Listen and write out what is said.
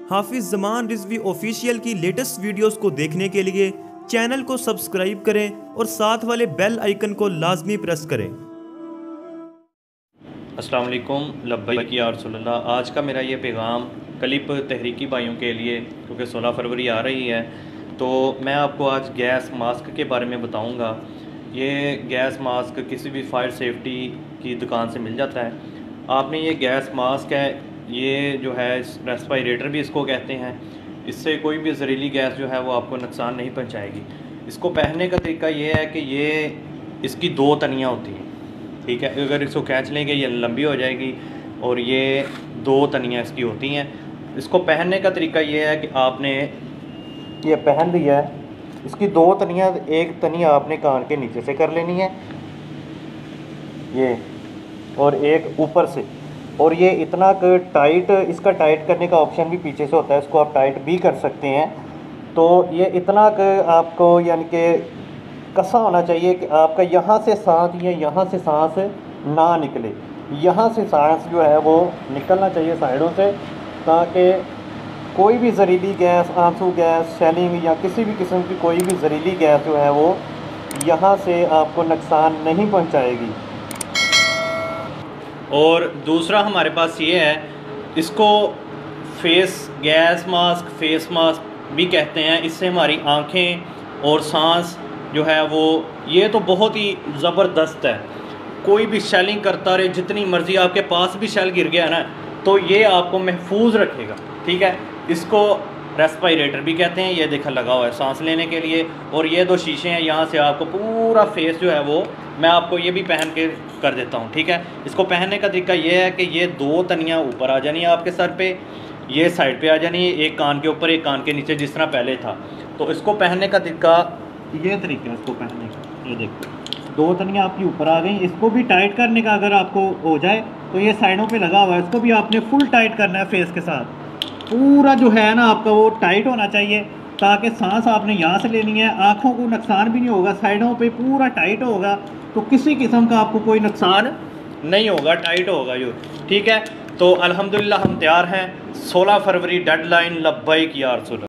हाफिज Zaman Rizvi official की latest videos को देखने के लिए चैनल को सब्सक्राइब करें और साथ वाले बेल आइकन को लाजमी प्रेस करें। अस्सलाम वालेकुम लब्बैक या रसूलल्लाह। आज का मेरा ये पैगाम क्लिप तहरीकी भाइयों के लिए, क्योंकि 16 फरवरी आ रही है, तो मैं आपको आज गैस मास्क के बारे में बताऊंगा। ये गैस मास्क किसी भी फायर सेफ्टी की दुकान से मिल जाता है। आपने ये गैस मास्क है, ये जो है रेस्पिरेटर भी इसको कहते हैं। इससे कोई भी जहरीली गैस जो है वो आपको नुकसान नहीं पहुंचाएगी। इसको पहनने का तरीका ये है कि ये इसकी 2 तनियाँ होती हैं, ठीक है। अगर इसको खींच लेंगे ये लंबी हो जाएगी और ये 2 तनियाँ इसकी होती हैं। इसको पहनने का तरीका ये है कि आपने ये पहन लिया है, इसकी 2 तनियाँ, एक तनिया आपने कान के नीचे से कर लेनी है ये, और एक ऊपर से। और ये इतना टाइट, इसका टाइट करने का ऑप्शन भी पीछे से होता है, इसको आप टाइट भी कर सकते हैं। तो ये इतना आपको यानी कि कसा होना चाहिए कि आपका यहाँ से सांस या यहाँ से सांस ना निकले, यहाँ से सांस जो है वो निकलना चाहिए साइडों से, ताकि कोई भी जहरीली गैस, आंसू गैस, शेलिंग या किसी भी किस्म की कोई भी जहरीली गैस जो है वो यहाँ से आपको नुकसान नहीं पहुँचाएगी। और दूसरा हमारे पास ये है, इसको गैस मास्क भी कहते हैं। इससे हमारी आँखें और सांस जो है वो, ये तो बहुत ही ज़बरदस्त है। कोई भी शेलिंग करता रहे, जितनी मर्ज़ी आपके पास भी शेल गिर गया ना, तो ये आपको महफूज रखेगा, ठीक है। इसको रेस्पिरेटर भी कहते हैं। ये देखा लगा हुआ है सांस लेने के लिए, और ये 2 शीशे हैं, यहाँ से आपको पूरा फेस जो है वो, मैं आपको ये भी पहन के कर देता हूँ, ठीक है। इसको पहनने का तरीका ये है कि ये 2 तनियाँ ऊपर आ जानी है आपके सर पे, ये साइड पे आ जानी है, एक कान के ऊपर एक कान के नीचे, जिस तरह पहले था। तो इसको पहनने का तरीका ये तरीका है, इसको पहनने का, ये देखो 2 तनियाँ आपकी ऊपर आ गई। इसको भी टाइट करने का अगर आपको हो जाए तो ये साइडों पे लगा हुआ है, इसको भी आपने फुल टाइट करना है। फेस के साथ पूरा जो है ना आपका वो टाइट होना चाहिए, ताकि सांस आपने यहाँ से लेनी है, आँखों को नुकसान भी नहीं होगा, साइडों पे पूरा टाइट होगा, तो किसी किस्म का आपको कोई नुकसान नहीं होगा, टाइट होगा जो, ठीक है। तो अल्हम्दुलिल्लाह हम तैयार हैं। 16 फरवरी डेडलाइन, लब्बैक या रसूल।